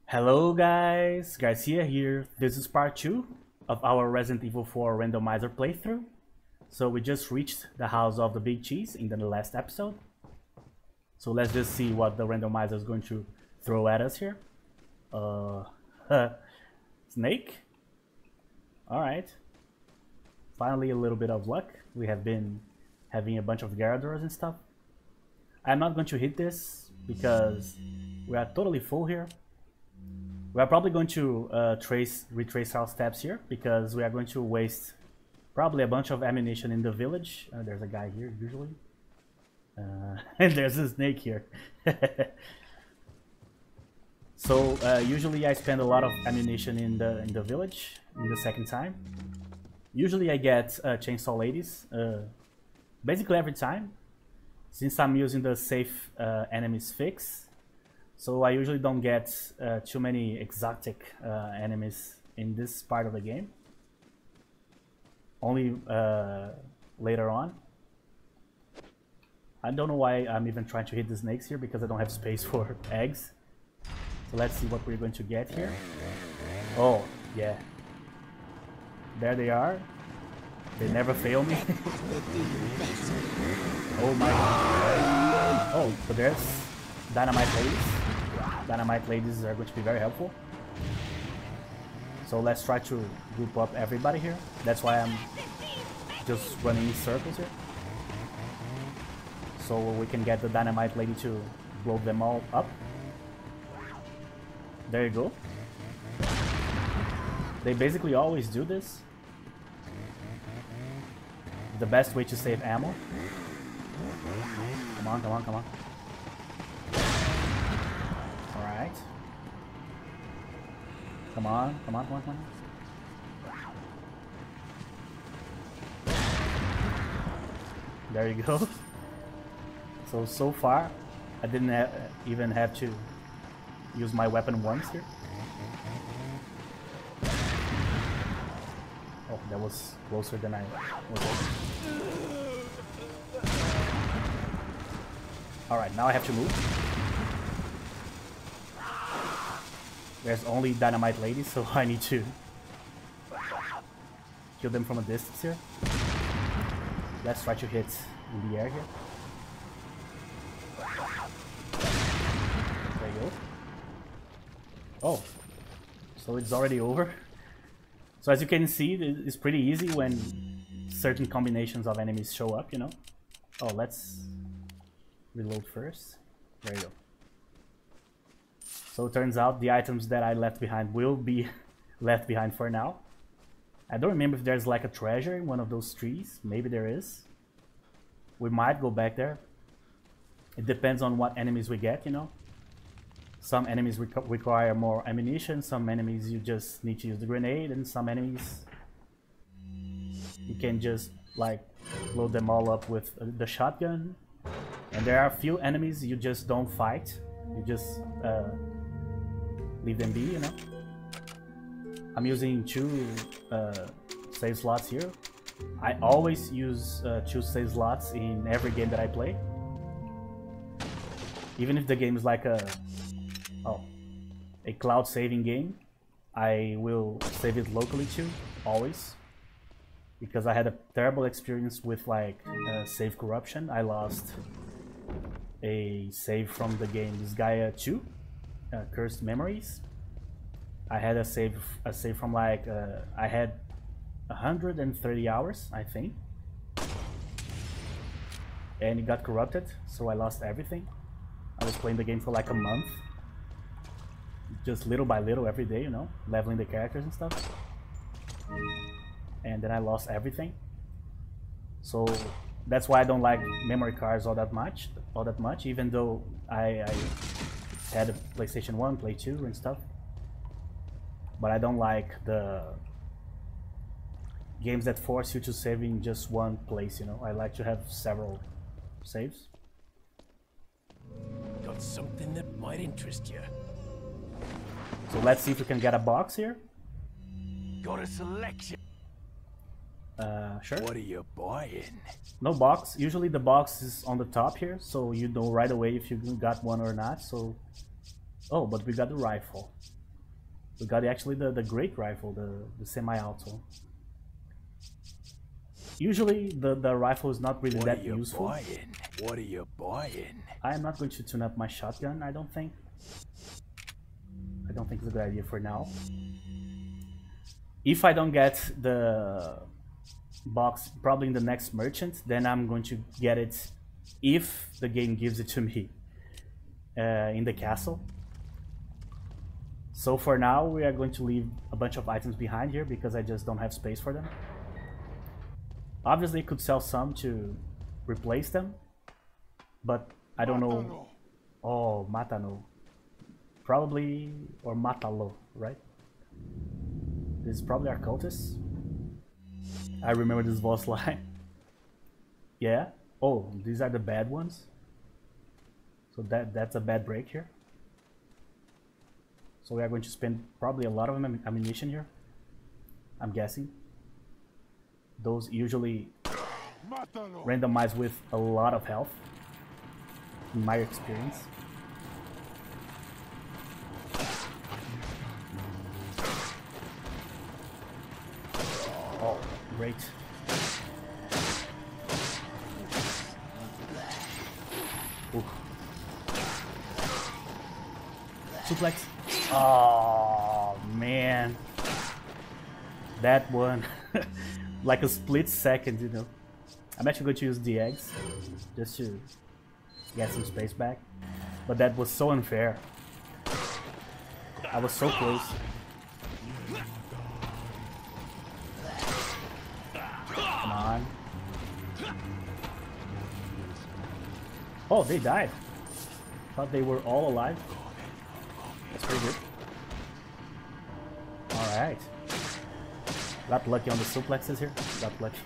Hello guys, Garcia here. This is part 2 of our Resident Evil 4 randomizer playthrough. So we just reached the house of the big cheese in the last episode. So let's just see what the randomizer is going to throw at us here. Snake? Alright. Finally a little bit of luck. We have been having a bunch of Garradors and stuff. I'm not going to hit this because we are totally full here. We are probably going to retrace our steps here because we are going to waste probably a bunch of ammunition in the village. There's a guy here usually. And there's a snake here. So usually I spend a lot of ammunition in the village in the second time. Usually I get chainsaw ladies basically every time, since I'm using the safe enemies fix. So I usually don't get too many exotic enemies in this part of the game. Only later on. I don't know why I'm even trying to hit the snakes here because I don't have space for eggs. So let's see what we're going to get here. Oh, yeah. There they are. They never fail me. Oh my god. Oh, but there's dynamite ladies. Dynamite ladies are going to be very helpful. So let's try to group up everybody here. That's why I'm just running in circles here. So we can get the dynamite lady to blow them all up. There you go. They basically always do this. The best way to save ammo. Come on, come on, come on. Alright. Come on, come on, come on, come on. There you go. So far, I didn't even have to use my weapon once here. Oh, that was closer than I was hoping. Alright, now I have to move. There's only dynamite ladies, so I need to kill them from a distance here. Let's try to hit in the air here. There you go. Oh, so it's already over. So as you can see, it's pretty easy when certain combinations of enemies show up, you know. Oh, let's reload first. There you go. So it turns out the items that I left behind will be left behind for now. I don't remember if there's like a treasure in one of those trees. Maybe there is. We might go back there. It depends on what enemies we get, you know. Some enemies require more ammunition, some enemies you just need to use the grenade, and some enemies you can just like load them all up with the shotgun. And there are a few enemies you just don't fight, you just leave them be, you know. I'm using 2 save slots here. I always use 2 save slots in every game that I play. Even if the game is like a cloud saving game, I will save it locally too, always. Because I had a terrible experience with like save corruption. I lost a save from the game Gaia 2, Cursed Memories. I had a save from like I had 130 hours, I think, and it got corrupted, so I lost everything. I was playing the game for like a month, just little by little every day, you know, leveling the characters and stuff, and then I lost everything. So that's why I don't like memory cards all that much, even though I had a PlayStation 1, Play 2 and stuff. But I don't like the games that force you to save in just one place, you know. I like to have several saves. Got something that might interest you. So let's see if we can get a box here. Got a selection. Sure. What are you buying? No box. Usually the box is on the top here, so you know right away if you got one or not. So Oh, but we got the rifle. We got actually the great rifle, the semi-auto. Usually the rifle is not really that useful. What are you buying? I'm not going to tune up my shotgun, I don't think. I don't think it's a good idea for now. If I don't get the box probably in the next merchant, then I'm going to get it if the game gives it to me in the castle. So for now we are going to leave a bunch of items behind here because I just don't have space for them. Obviously could sell some to replace them, but I don't know. Oh, Matano. Probably, or Matalo, right? This is probably our cultist. I remember this boss line. Yeah. Oh, these are the bad ones. So that's a bad break here. So we are going to spend probably a lot of ammunition here, I'm guessing. Those usually randomize with a lot of health, in my experience. Oh, great. Ooh. Suplex. Oh, man. That one. Like a split second, you know. I'm actually going to use the eggs just to get some space back. But that was so unfair. I was so close. Come on. Oh, they died. Thought they were all alive. That's pretty good. Alright. Got lucky on the suplexes here. Got lucky.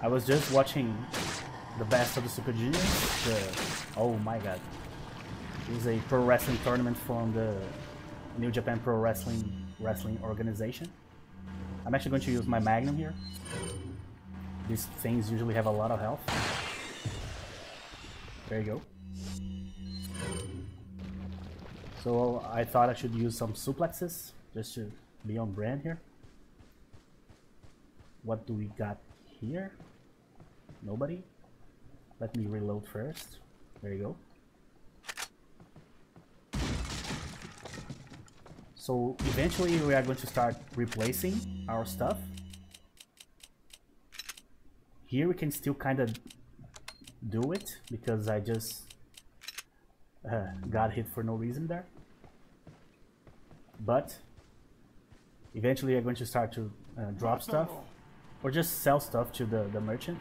I was just watching the best of the Super Juniors. Oh my god. It was a pro wrestling tournament from the New Japan Pro Wrestling Organization. I'm actually going to use my Magnum here. These things usually have a lot of health. There you go. So I thought I should use some suplexes just to be on brand here. What do we got here? Nobody. Let me reload first. There you go. So eventually we are going to start replacing our stuff. Here we can still kind of do it because I just got hit for no reason there. But eventually I'm going to start to drop stuff or just sell stuff to the merchant.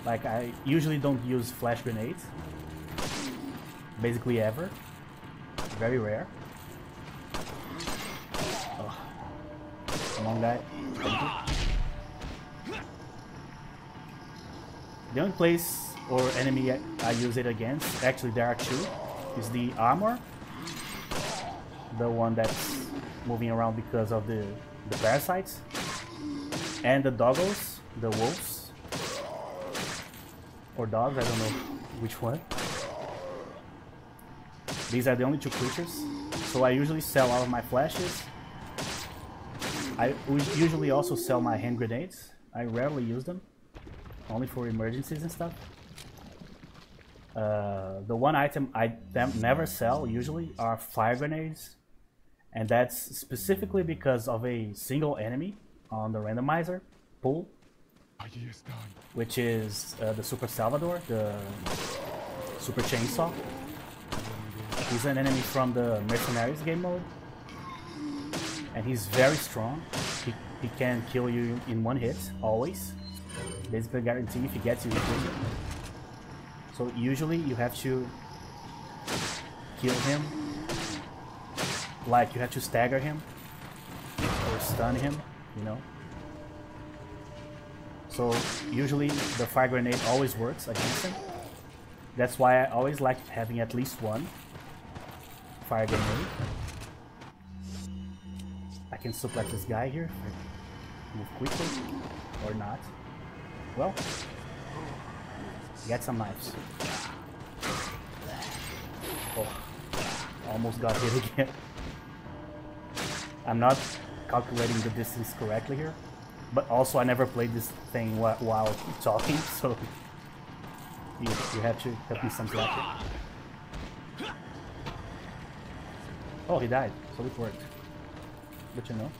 Like I usually don't use flash grenades, basically ever. Very rare. Oh. Come on, guy. Thank you. The only place or enemy I use it against, actually there are two, is the armor. The one that's moving around because of the parasites. And the doggos, the wolves. Or dogs, I don't know which one. These are the only two creatures. So I usually sell all of my flashes. I usually also sell my hand grenades. I rarely use them. Only for emergencies and stuff. The one item I never sell usually are fire grenades. And that's specifically because of a single enemy on the randomizer pool, which is the Super Salvador, the Super Chainsaw. He's an enemy from the Mercenaries game mode, and he's very strong. He can kill you in one hit, always. Basically guarantee if he gets you, he kills you. So usually you have to kill him. Like you have to stagger him or stun him, you know. So usually the fire grenade always works against him. That's why I always like having at least one fire grenade. I can suplex this guy here. Move quickly or not. Well, get some knives. Oh, almost got hit again. I'm not calculating the distance correctly here, but also I never played this thing while talking, so you have to cut me some slack here. Oh, he died, so it worked. Good to know.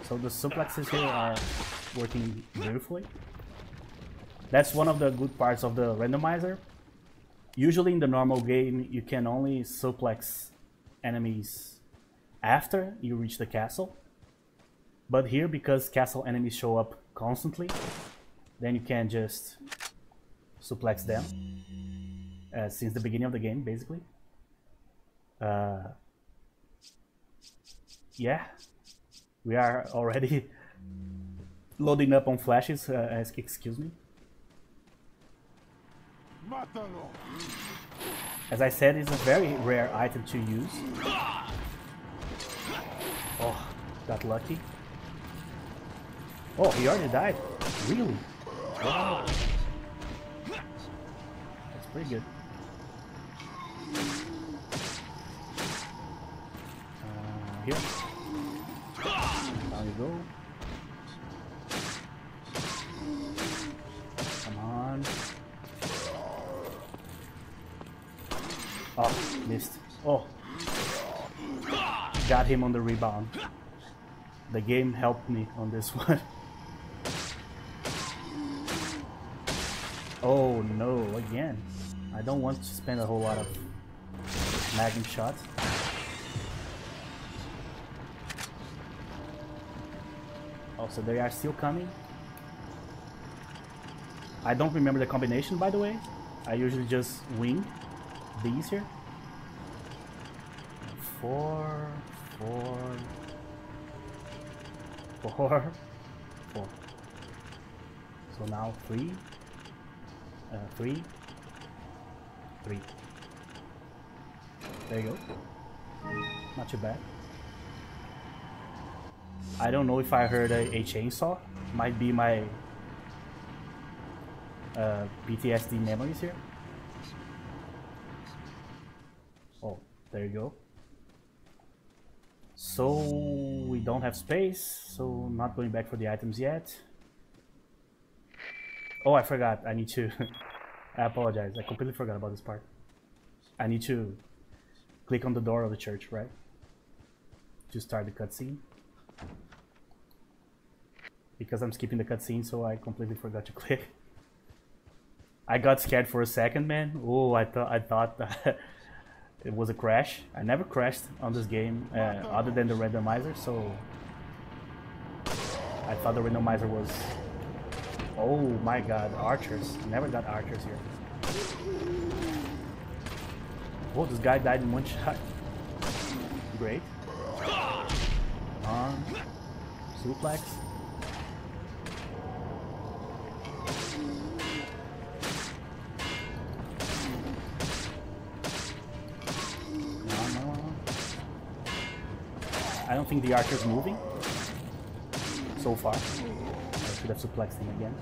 So the suplexes here are working beautifully. That's one of the good parts of the randomizer. Usually in the normal game, you can only suplex enemies after you reach the castle. But here, because castle enemies show up constantly, then you can just suplex them since the beginning of the game, basically. Yeah, we are already loading up on flashes, excuse me. As I said, it's a very rare item to use. Oh, got lucky. Oh, he already died. Really? Wow. That's pretty good. Here. Down you go. Come on. Oh, missed. Oh. Got him on the rebound. The game helped me on this one. Oh no, again. I don't want to spend a whole lot of magnum shots. Oh, so they are still coming. I don't remember the combination, by the way. I usually just wing these here. 4, 4, 4, 4. So now 3, 3, 3. There you go. Not too bad. I don't know if I heard a chainsaw. Might be my PTSD memories here. Oh, there you go. So we don't have space, so not going back for the items yet. Oh, I forgot. I need to... I apologize. I completely forgot about this part. I need to click on the door of the church, right? To start the cutscene. Because I'm skipping the cutscene, so I completely forgot to click. I got scared for a second, man. Oh, I thought that it was a crash. I never crashed on this game, other than the randomizer, so I thought the randomizer was... Oh my god, archers. Never got archers here. Oh, this guy died in one shot. Great. On. Suplex. I don't think the archer's moving so far. I should have suplexed him again.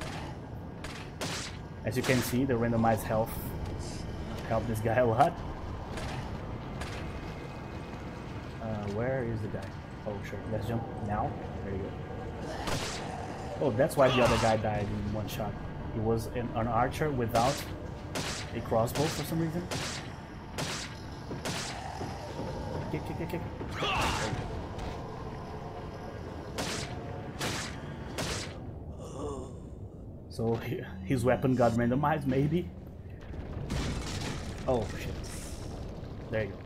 As you can see, the randomized health helped this guy a lot. Where is the guy? Oh, sure. Let's jump now. There you go. Oh, that's why the other guy died in one shot. He was an archer without a crossbow for some reason. Kick, kick, kick, kick. So his weapon got randomized, maybe? Oh shit. There you go.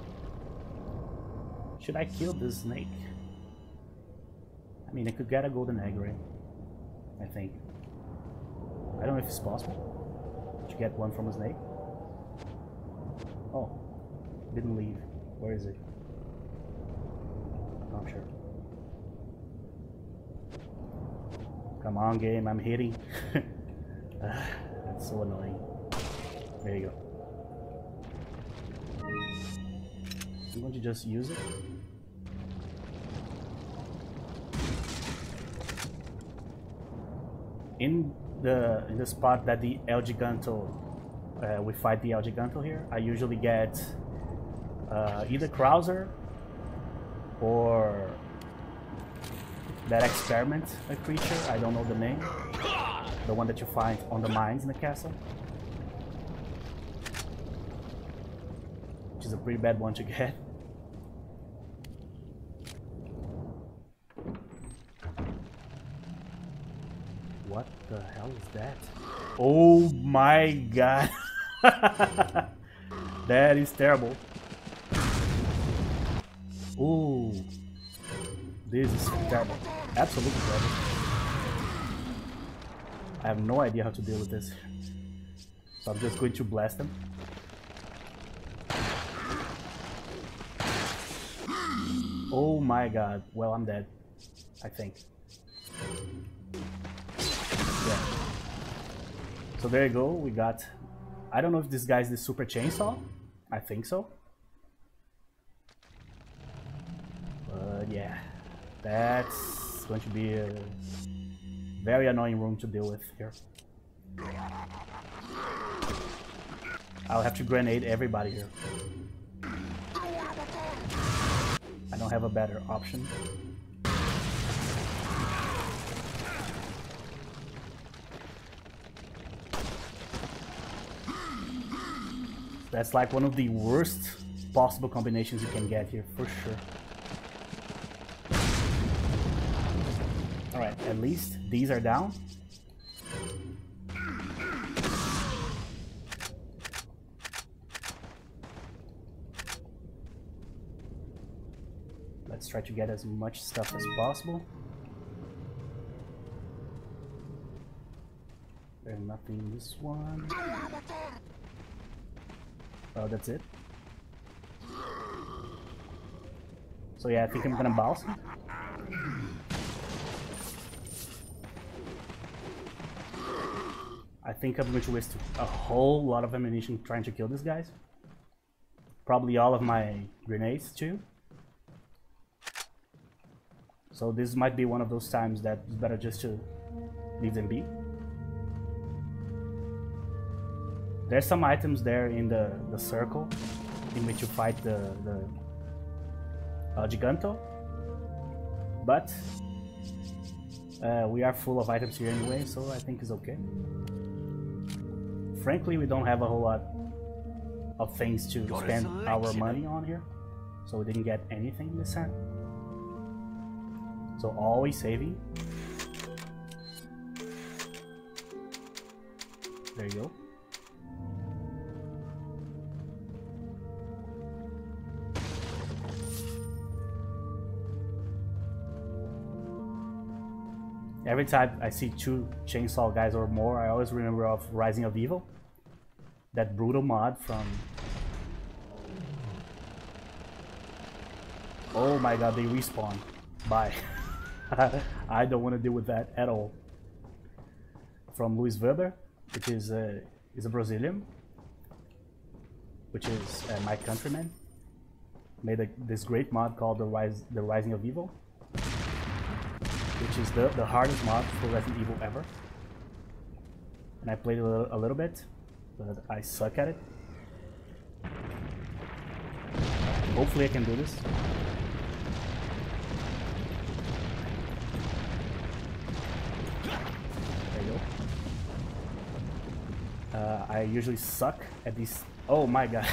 Should I kill this snake? I mean, I could get a golden egg, right? I think. I don't know if it's possible to get one from a snake. Oh, didn't leave. Where is it? Not sure. Come on, game, I'm hitting. That's so annoying. There you go. I'm going to just use it. In the spot that the El Giganto we fight the El Giganto here. I usually get either Krauser or that experiment creature. I don't know the name. The one that you find on the mines in the castle. Which is a pretty bad one to get. What the hell is that? Oh my god. That is terrible. Ooh. This is terrible. Absolutely terrible. I have no idea how to deal with this. So I'm just going to blast them. Oh my god. Well, I'm dead. I think. Yeah. So there you go. We got... I don't know if this guy's the super chainsaw. I think so. But yeah. That's going to be a very annoying room to deal with here. I'll have to grenade everybody here. I don't have a better option. That's like one of the worst possible combinations you can get here, for sure. Alright, at least these are down. Let's try to get as much stuff as possible. There's nothing in this one. Oh, that's it. So yeah, I think I'm gonna bounce him. I think I'm going to waste a whole lot of ammunition trying to kill these guys. Probably all of my grenades too. So this might be one of those times that it's better just to leave them be. There's some items there in the circle in which you fight the Giganto. But we are full of items here anyway, so I think it's okay. Frankly, we don't have a whole lot of things to spend our money on here, so we didn't get anything this time. So always saving. There you go. Every time I see 2 chainsaw guys or more, I always remember of Rising of Evil. That brutal mod from... Oh my god, they respawn. Bye. I don't want to deal with that at all. From Luis Weber, which is a Brazilian, which is my countryman. Made this great mod called the Rising of Evil, which is the hardest mod for Resident Evil ever. And I played a little bit, but I suck at it. Hopefully I can do this. There you go. I usually suck at these... Oh my god.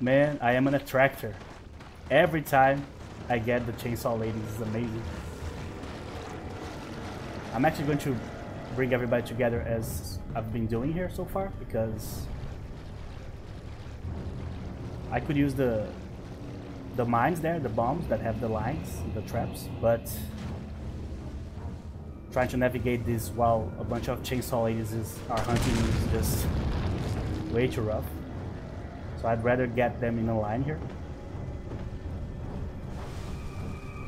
Man, I am an attractor. Every time I get the chainsaw ladies, is amazing. I'm actually going to bring everybody together as I've been doing here so far, because I could use the mines there, the bombs that have the lines, the traps, but trying to navigate this while a bunch of chainsaw ladies are hunting is just way too rough. So I'd rather get them in a line here.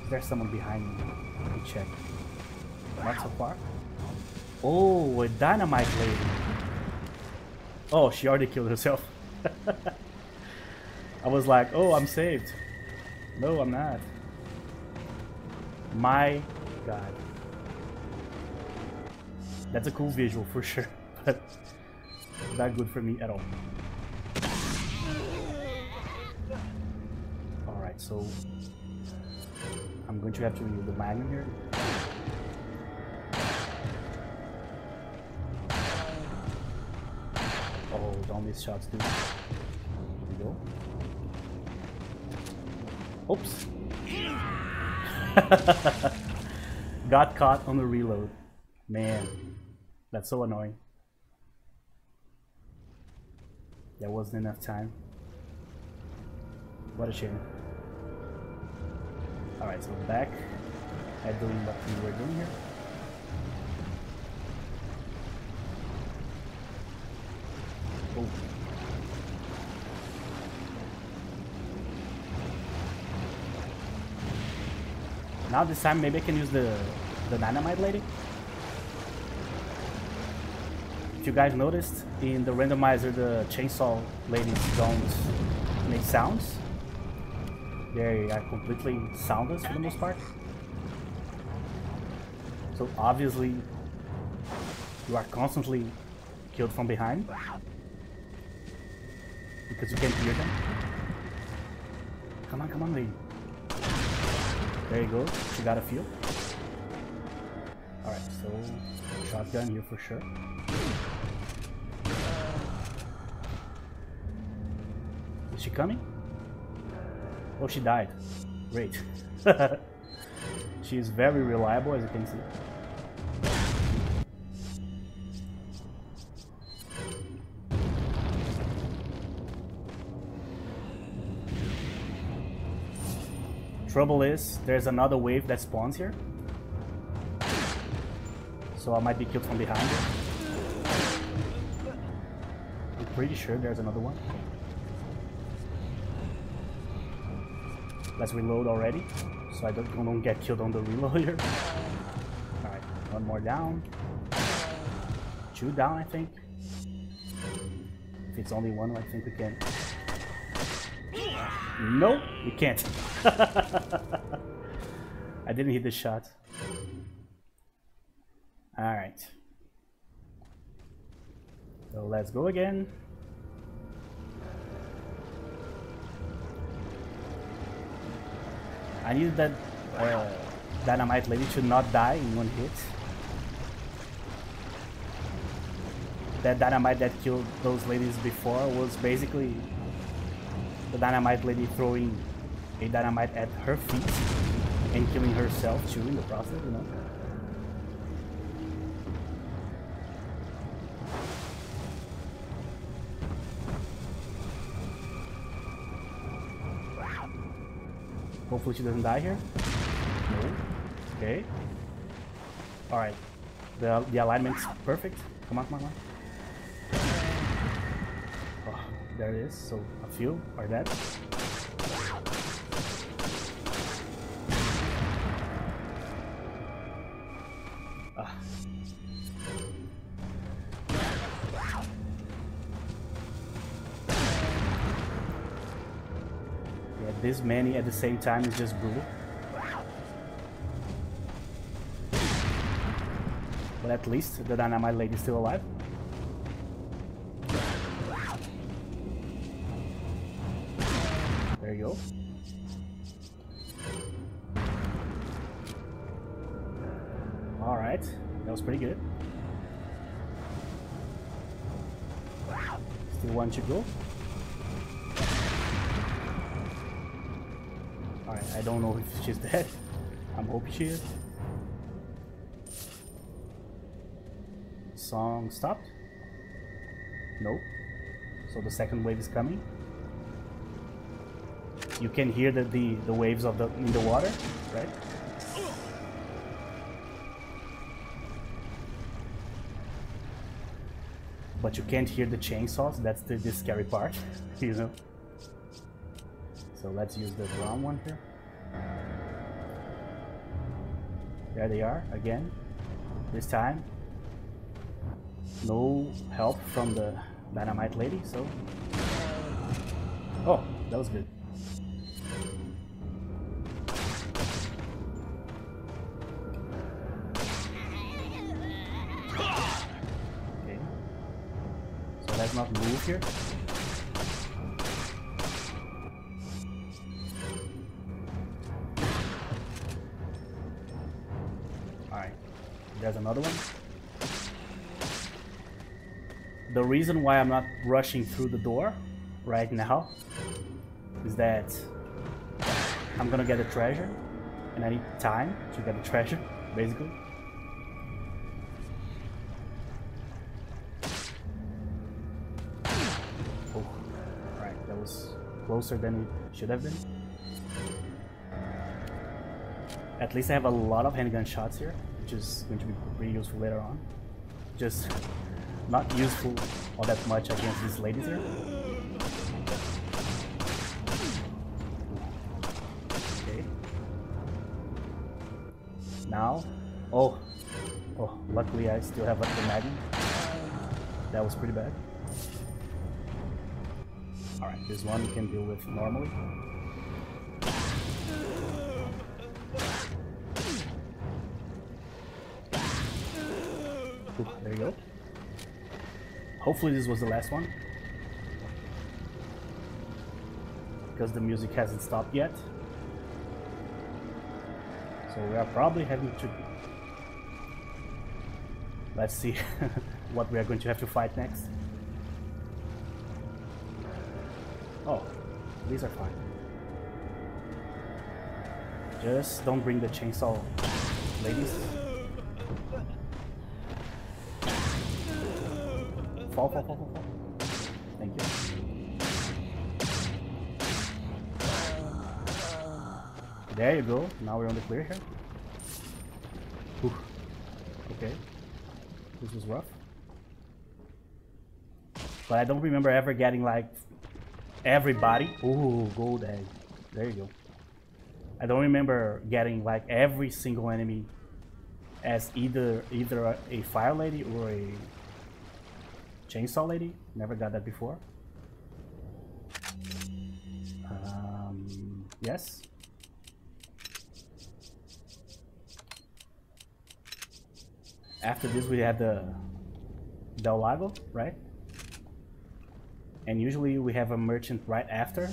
There's someone behind me. Let me check. Not so far. Oh, a dynamite lady. Oh, she already killed herself. I was like, oh, I'm saved. No, I'm not. My god. That's a cool visual for sure. But Not good for me at all. Alright, so I'm going to have to use the magnum here. Oh, don't miss shots, dude. Here we go. Oops. Got caught on the reload. Man, that's so annoying. There wasn't enough time. What a shame. Alright, so back at doing what we were doing here. Oh. Now this time maybe I can use the dynamite lady. If you guys noticed, in the randomizer the chainsaw ladies don't make sounds. They are completely soundless for the most part. So obviously you are constantly killed from behind because you can't hear them. Come on, lady. There you go. She got a feel. Alright, so shotgun here for sure. Is she coming? Oh, she died. Great. She is very reliable, as you can see. Trouble is, there's another wave that spawns here. So I might be killed from behind. I'm pretty sure there's another one. Let's reload already, so I don't get killed on the reload here. Alright, one more down. 2 down, I think. If it's only one, I think we can. Nope, we can't. I didn't hit the shot. Alright. So let's go again. I need that dynamite lady to not die in one hit. That dynamite that killed those ladies before was basically the dynamite lady throwing a dynamite at her feet and killing herself too in the process, you know. Hopefully she doesn't die here. No. Okay. Alright. The alignment's perfect. Come on. Oh, there it is. So a few are dead. Ah. This many at the same time is just brutal. But at least the dynamite lady is still alive. There you go. Alright, that was pretty good. Still one to go. I don't know if she's dead. I'm hoping she is. Song stopped? Nope. So the second wave is coming. You can hear the waves of in the water, right? But you can't hear the chainsaws. That's the scary part, you know. So let's use the drum one here. There they are again. This time no help from the dynamite lady, so oh, that was good. Okay, so let's does not move here. Alright, there's another one. The reason why I'm not rushing through the door right now is that I'm gonna get a treasure and I need time to get the treasure, basically. Oh, alright, that was closer than it should have been. At least I have a lot of handgun shots here, which is going to be pretty useful later on. Just not useful all that much against these ladies here. Okay. Now, oh, luckily I still have like the magnum. That was pretty bad. Alright, this one we can deal with normally. Ooh, there you go. Hopefully this was the last one, because the music hasn't stopped yet. So we are probably having to... Let's see what we are going to have to fight next. Oh, these are fine. Just don't bring the chainsaw, ladies. Fall, fall, fall, fall, fall. Thank you. There you go. Now we're on the clear here. Whew. Okay. This was rough. But I don't remember ever getting like everybody. Ooh, gold egg. There you go. I don't remember getting like every single enemy as either a fire lady or a chainsaw lady. Never got that before. Yes. After this we have the Del Lago, right? And usually we have a merchant right after,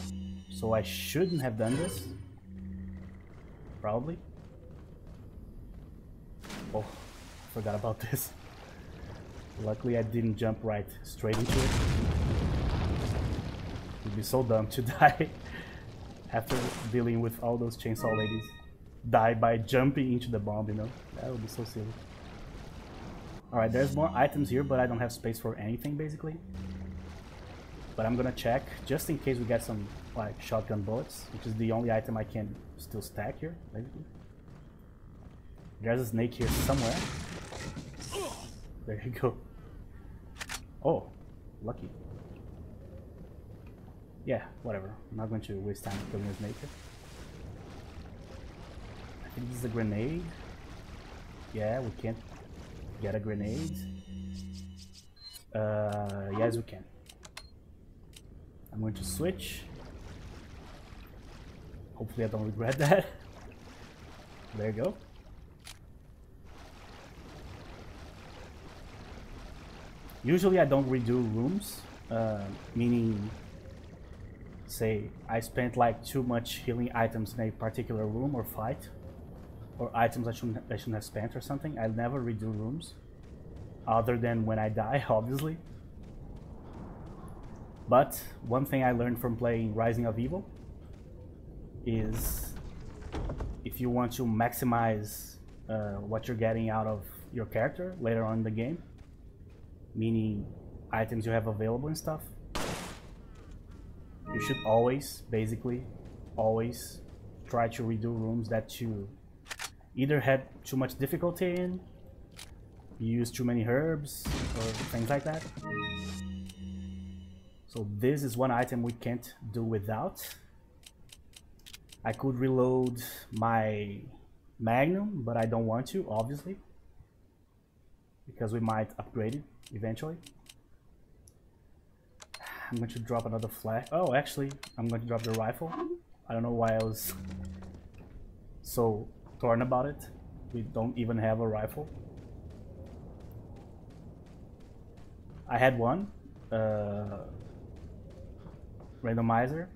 so I shouldn't have done this. Probably. Oh, forgot about this. Luckily I didn't jump right straight into it. It'd be so dumb to die after dealing with all those chainsaw ladies. Die by jumping into the bomb, you know? That would be so silly. Alright, there's more items here, but I don't have space for anything basically. But I'm gonna check just in case we get some like shotgun bullets, which is the only item I can still stack here, basically. There's a snake here somewhere. There you go. Oh, lucky. Yeah, whatever. I'm not going to waste time killing a snake here. I think this is a grenade. Yeah, we can't get a grenade. Yes, we can. I'm going to switch. Hopefully I don't regret that. There you go. Usually I don't redo rooms, meaning, say, I spent like too much healing items in a particular room or fight, or items I shouldn't have spent or something. I'll never redo rooms, other than when I die, obviously. But one thing I learned from playing Rising of Evil is if you want to maximize what you're getting out of your character later on in the game, meaning items you have available and stuff, you should always, basically, always try to redo rooms that you either had too much difficulty in, you use too many herbs, or things like that. So this is one item we can't do without. I could reload my Magnum, but I don't want to, obviously, because we might upgrade it eventually. I'm going to drop another flash. Oh, actually, I'm going to drop the rifle. I don't know why I was so torn about it. We don't even have a rifle. I had one, randomizer,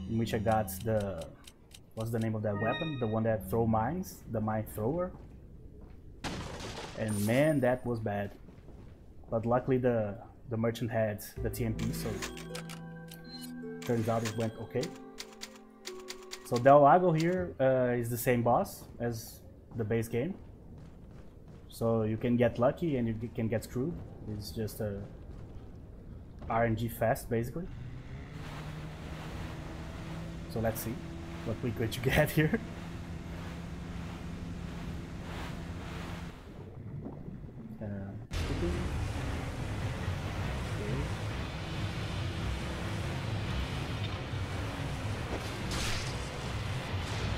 in which I got the, what's the name of that weapon? The one that throw mines, the mine thrower. And man, that was bad. But luckily the merchant had the TMP, so turns out it went okay. So Del Lago here is the same boss as the base game. So you can get lucky and you can get screwed. It's just a RNG fest basically. So let's see what we're going to get here.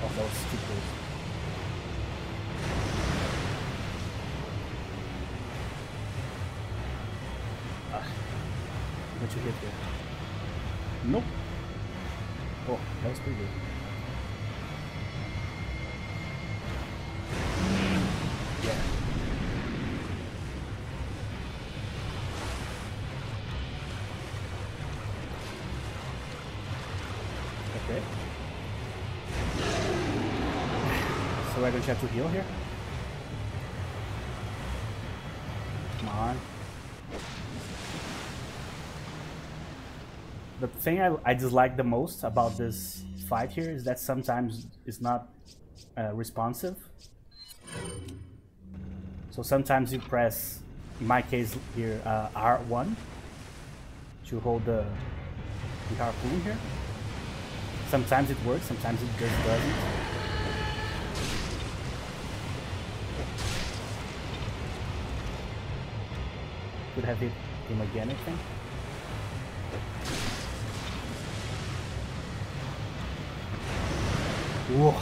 Oh, that was too close. What you hit there? Nope. Oh, that was pretty good. Yeah. Okay. So we're going to have to heal here. Come on. The thing I dislike the most about this fight here is that sometimes it's not responsive. So sometimes you press, in my case here, R1 to hold the harpoon here. Sometimes it works, sometimes it just doesn't. Could have hit him again, I think. Whoa,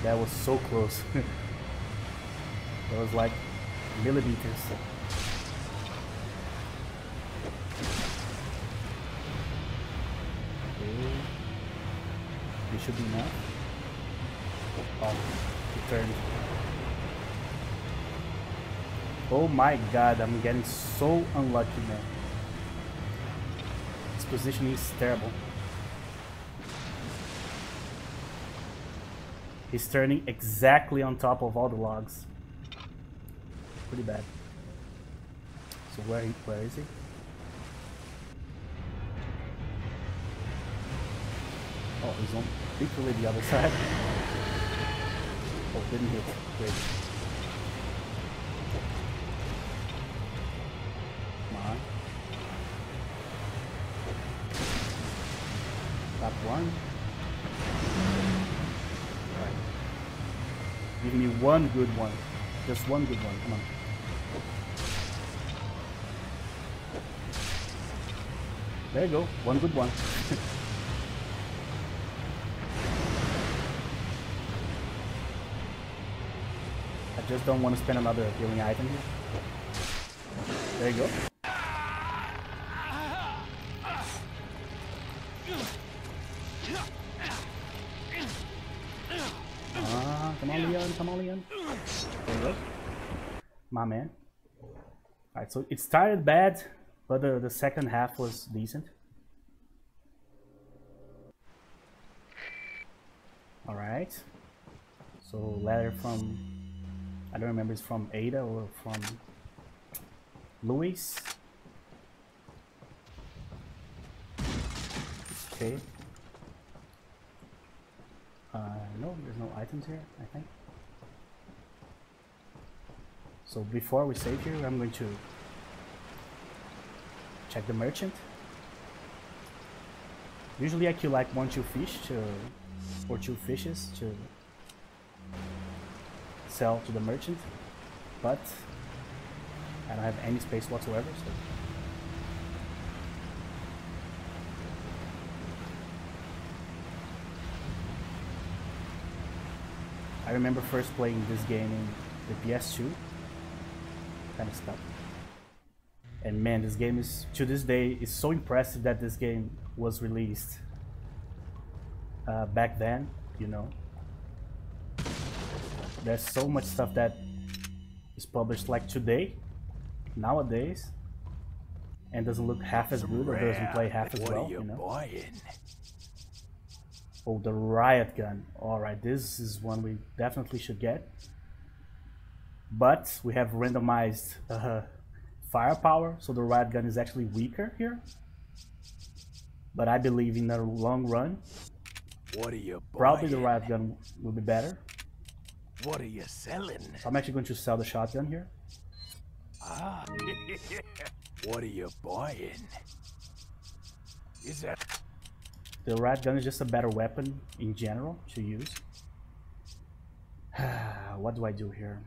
that was so close. That was like millimeters. Okay. This should be enough. Oh, it turned. Oh my god, I'm getting so unlucky, man. This positioning is terrible. He's turning exactly on top of all the logs. Pretty bad. So where is he? Oh, he's on literally the other side. Oh, didn't hit. Great. Come on. Got one. Give me one good one. Just one good one. Come on. There you go. One good one. I just don't want to spend another healing item here. There you go. Come on, Leon. Come on, Leon. There you go. My man. Alright, so it started bad, but the second half was decent. Alright. So letter from, I don't remember if it's from Ada or from Luis. Okay. No, there's no items here, I think. So before we save here, I'm going to check the merchant. Usually I kill like 1-2 fish or 2 fishes to sell to the merchant, but I don't have any space whatsoever, so I remember first playing this game in the PS2, kind of stuck. And man, this game is, to this day, is so impressive that this game was released back then, you know. There's so much stuff that is published like today, nowadays, and doesn't look half as good or doesn't play half as What well, are you you know. buying? Oh, the riot gun. Alright, this is one we definitely should get. But we have randomized firepower, so the riot gun is actually weaker here. But I believe in the long run, What are you buying? probably the riot gun will be better. What are you selling? So I'm actually going to sell the shotgun here. Ah. What are you buying? Is that... The riot gun is just a better weapon in general to use. What do I do here?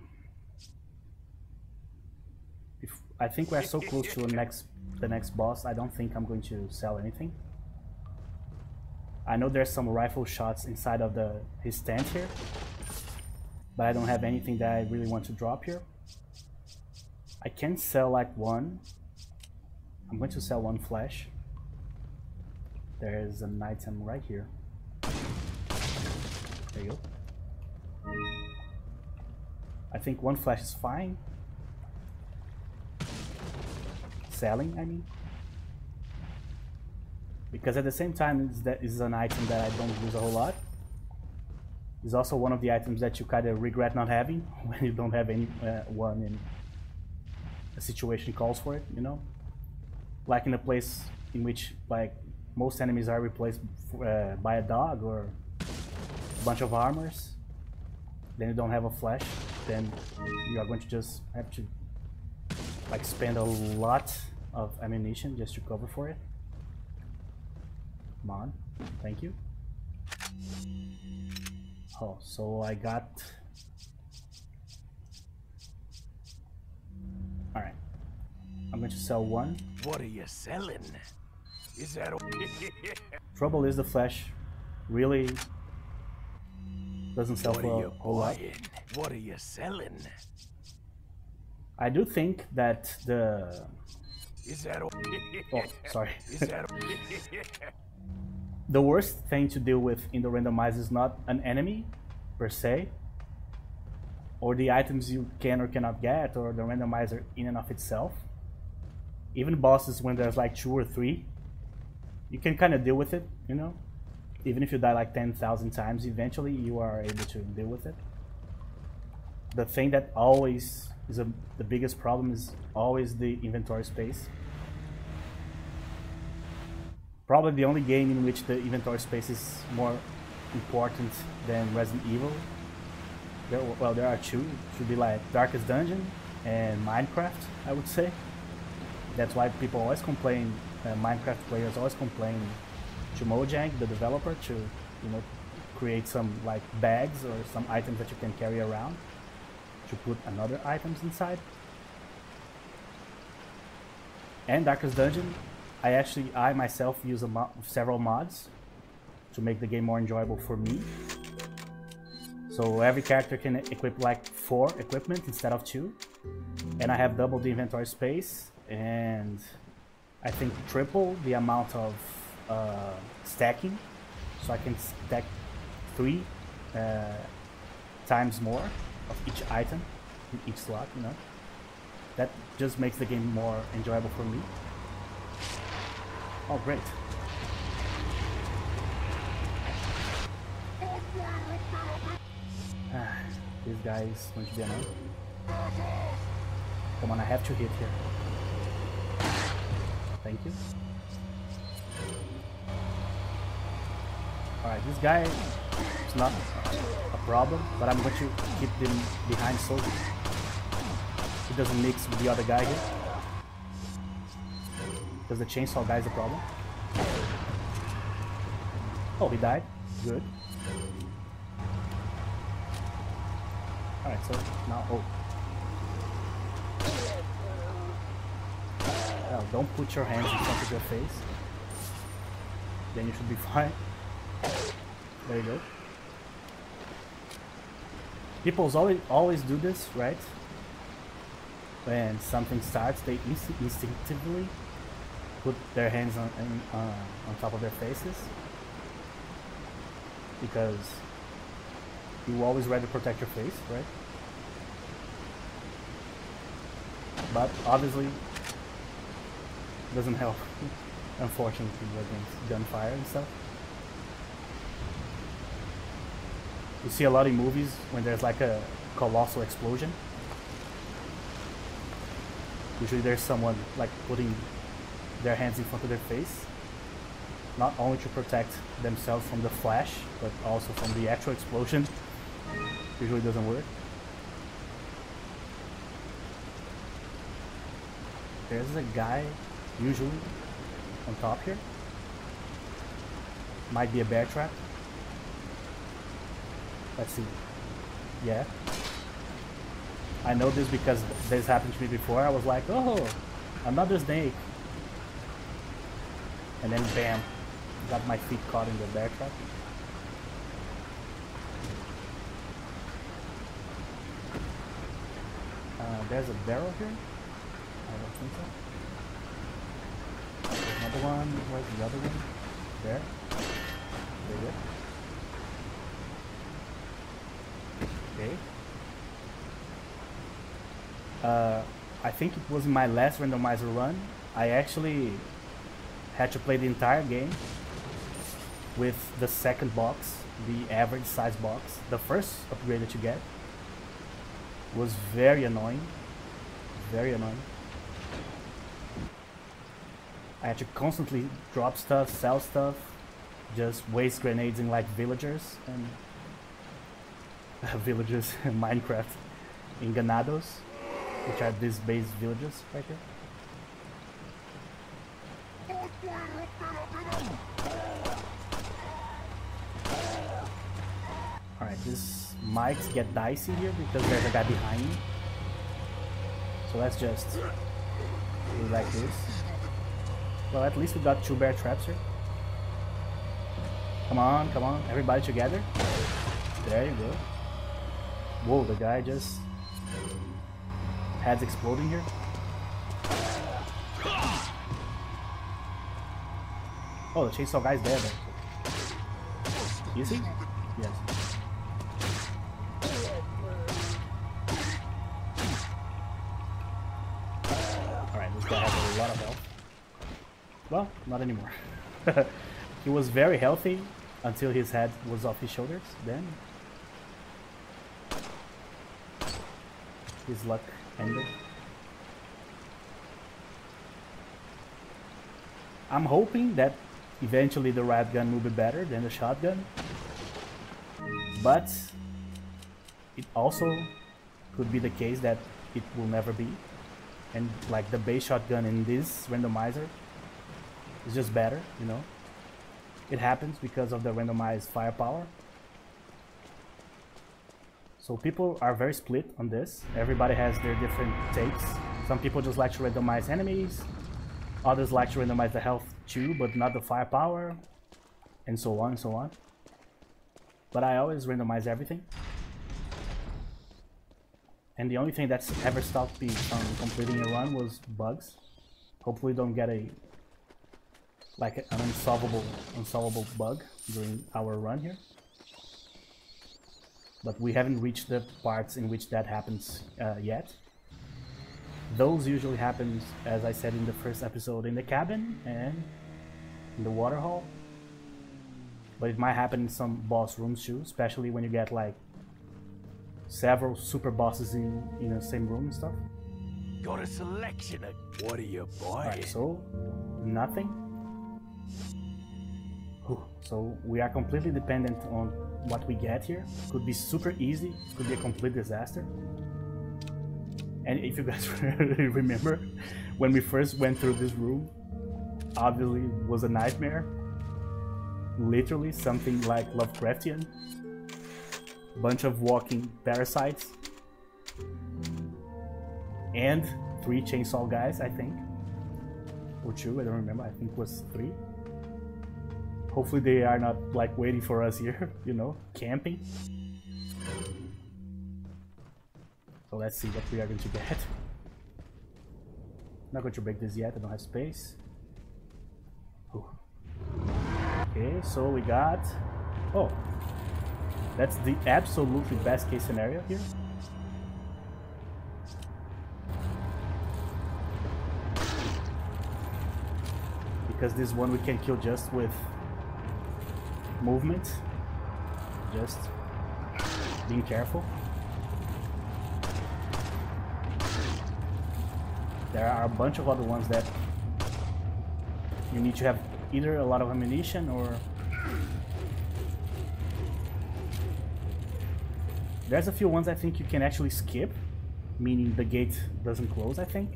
I think we're so close to the next boss, I don't think I'm going to sell anything. I know there's some rifle shots inside of his tent here, but I don't have anything that I really want to drop here. I can sell like one. I'm going to sell one flash. There's an item right here. There you go. I think one flash is fine. Selling, I mean. Because at the same time, that is an item that I don't use a whole lot. It's also one of the items that you kind of regret not having when you don't have any one in a situation calls for it, you know? Like in a place in which like most enemies are replaced by a dog or a bunch of armors, then you don't have a flash, then you are going to just have to like spend a lot of ammunition just to cover for it. Come on, thank you. Oh, so I got... Alright, I'm going to sell one. What are you selling? Is that... Trouble is the flash really doesn't sell for a whole lot. What are you selling? I do think that the... Is that... Oh, sorry. Is that... The worst thing to deal with in the randomizer is not an enemy per se, or the items you can or cannot get, or the randomizer in and of itself. Even bosses, when there's like 2 or 3, you can kind of deal with it, you know? Even if you die like 10,000 times, eventually you are able to deal with it. The thing that always is the biggest problem is always the inventory space. Probably the only game in which the inventory space is more important than Resident Evil. There are two. It should be like Darkest Dungeon and Minecraft, I would say. That's why people always complain, Minecraft players always complain to Mojang, the developer, to, you know, create some like bags or some items that you can carry around to put another items inside. And Darkest Dungeon, I myself use several mods to make the game more enjoyable for me. So every character can equip like 4 equipment instead of 2, and I have double the inventory space, and I think triple the amount of stacking, so I can stack 3 times more of each item in each slot, you know. That just makes the game more enjoyable for me. Oh, great. This guy is going to be annoying. Come on, I have to hit here. Thank you. Alright, this guy is not a problem, but I'm going to keep him behind so he doesn't mix with the other guy here. Because the chainsaw guy is a problem. Oh, he died. Good. Alright, so now... Oh. Well, don't put your hands in front of your face. Then you should be fine. There you go. People always do this, right? When something starts, they instinctively put their hands on top of their faces, because you always rather protect your face, right? But obviously Doesn't help, unfortunately, against gunfire and stuff. You see a lot in movies when there's like a colossal explosion. Usually there's someone like putting their hands in front of their face, not only to protect themselves from the flash, but also from the actual explosion. Usually doesn't work. There's a guy usually on top here. Might be a bear trap. Let's see. Yeah. I know this because this happened to me before. I was like, oh, another snake. And then bam, got my feet caught in the bear trap. There's a barrel here. I don't think so. There's another one. Where's the other one? There. There you go. Okay. I think it was my last randomizer run. I actually had to play the entire game with the second box, the average size box. The first upgrade that you get was very annoying. Very annoying. I had to constantly drop stuff, sell stuff, just waste grenades in like villagers and villagers in Minecraft, enganados, which are these base villages right here. Alright, this might get dicey here because there's a guy behind me. So let's just do like this. Well, at least we got 2 bear traps here. Come on, everybody together. There you go. Whoa, the guy just... heads exploding here. Oh, the chainsaw guy's there though. Is he? Yes. Alright, this guy has a lot of health. Well, not anymore. He was very healthy until his head was off his shoulders. Then his luck ended. I'm hoping that eventually the riot gun will be better than the shotgun, but it also could be the case that it will never be, and like the base shotgun in this randomizer is just better, you know. It happens because of the randomized firepower. So people are very split on this. Everybody has their different takes. Some people just like to randomize enemies, others like to randomize the health too, but not the firepower, and so on and so on. But I always randomize everything. And the only thing that's ever stopped me from completing a run was bugs. Hopefully don't get an unsolvable bug during our run here. But we haven't reached the parts in which that happens yet. Those usually happens, as I said in the first episode, in the cabin and in the water hall. But it might happen in some boss rooms too, especially when you get like several super bosses in the same room and stuff. Got a selection of what are you buying? Alright, so nothing. Whew. So we are completely dependent on what we get here. Could be super easy, could be a complete disaster. And if you guys remember, when we first went through this room, obviously it was a nightmare. Literally something like Lovecraftian. Bunch of walking parasites. And 3 chainsaw guys, I think. Or 2, I don't remember, I think it was 3. Hopefully they are not like waiting for us here, you know, camping. So let's see what we are going to get. Not going to break this yet, I don't have space. Ooh. Okay, so we got... Oh, that's the absolutely best case scenario here. because this one we can kill just with movement. Just being careful. There are a bunch of other ones that you need to have either a lot of ammunition or... There's a few ones I think you can actually skip, meaning the gate doesn't close, I think.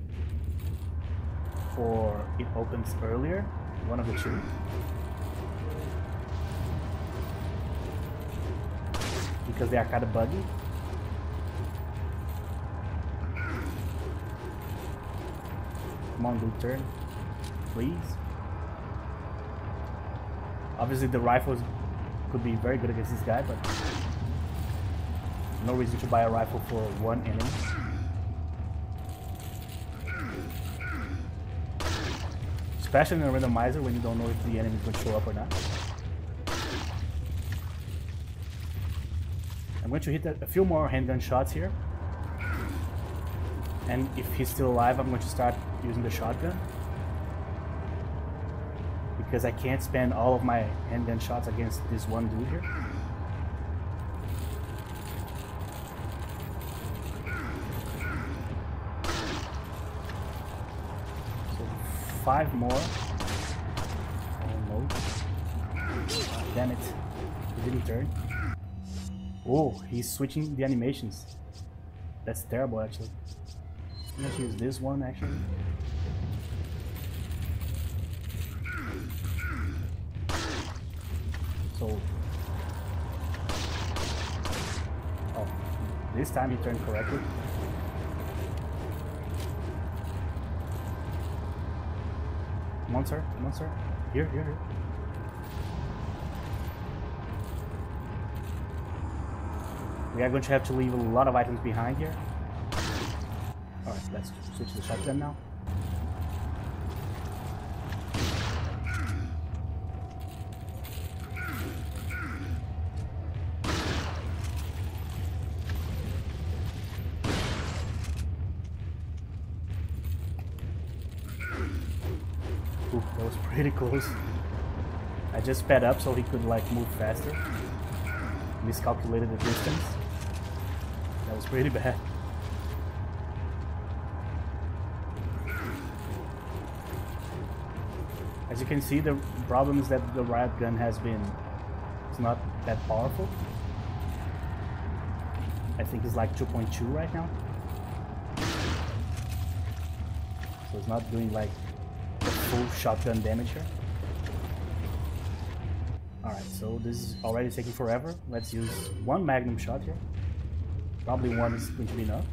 Or it opens earlier, one of the two. Because they are kind of buggy. Come on, dude, turn. Please. Obviously the rifles could be very good against this guy, but no reason to buy a rifle for one enemy. Especially in a randomizer when you don't know if the enemy is going to show up or not. I'm going to hit a few more handgun shots here. And if he's still alive, I'm going to start using the shotgun. Because I can't spend all of my handgun shots against this one dude here. So 5 more. Almost. Damn it. He didn't turn. Oh, he's switching the animations. That's terrible, actually. I'm going to use this one, actually. So... Oh, this time he turned correctly. Come on, sir. Come on, sir. Here, here, here. We are going to have to leave a lot of items behind here. Alright, let's switch to the shotgun now. Ooh, that was pretty close. I just sped up so he could like move faster. Miscalculated the distance. That was pretty bad. As you can see, the problem is that the riot gun it's not that powerful. I think it's like 2.2 right now. So it's not doing like the full shotgun damage here. Alright, so this is already taking forever. Let's use one magnum shot here. Probably one is going to be enough.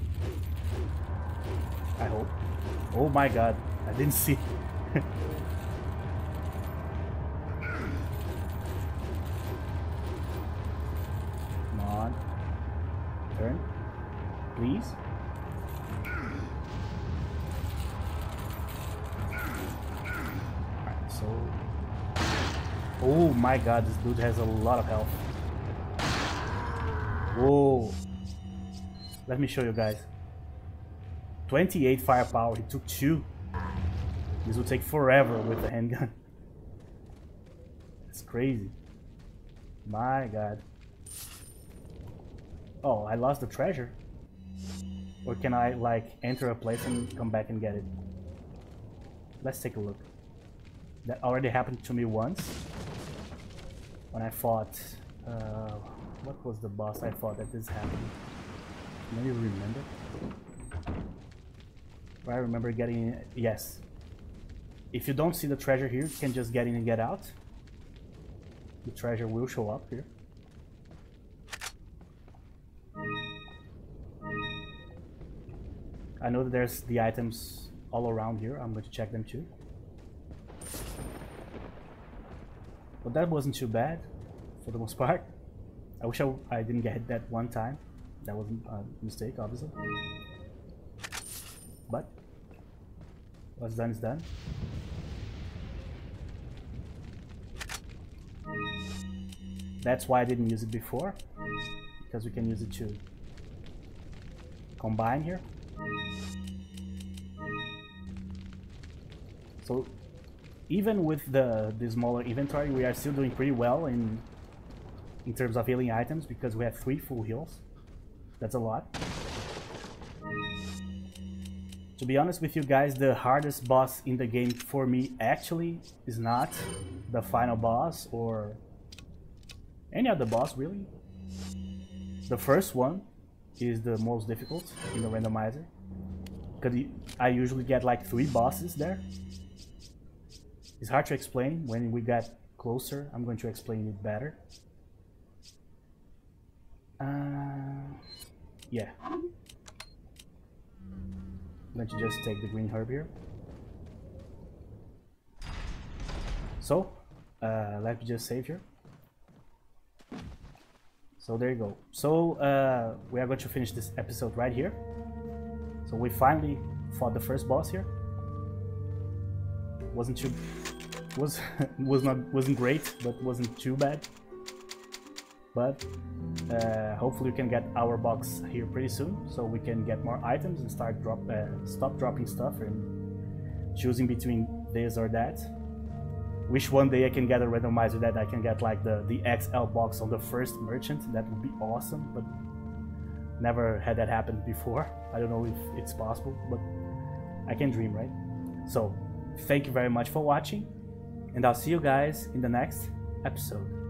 I hope. Oh my god, I didn't see. Come on. Turn. Please. Alright, so... Oh my god, this dude has a lot of health. Whoa. Let me show you guys. 28 firepower, he took 2. This will take forever with the handgun. It's crazy. My god. Oh, I lost the treasure. Or can I like enter a place and come back and get it? Let's take a look. That already happened to me once. When I fought, what was the boss I fought that this happened? Can you remember? I remember getting, yes. If you don't see the treasure here, you can just get in and get out. The treasure will show up here. I know that there's the items all around here. I'm going to check them too. But that wasn't too bad, for the most part. I wish I didn't get hit that one time. That was a mistake, obviously. But what's done is done. That's why I didn't use it before, because we can use it to combine here. So even with the smaller inventory, we are still doing pretty well in terms of healing items because we have 3 full heals. That's a lot. To be honest with you guys, the hardest boss in the game for me actually is not the final boss or any other boss really. The first one is the most difficult in the randomizer because I usually get like 3 bosses there. It's hard to explain. When we get closer, I'm going to explain it better. Yeah. I'm going to just take the green herb here. So, let me just save here. So there you go. So we are going to finish this episode right here. So we finally fought the first boss here. Wasn't great, but wasn't too bad. But hopefully we can get our box here pretty soon, so we can get more items and stop dropping stuff and choosing between this or that. Wish one day I can get a randomizer that I can get like the XL box on the first merchant. That would be awesome, but never had that happen before. I don't know if it's possible, but I can dream, right? So thank you very much for watching, and I'll see you guys in the next episode.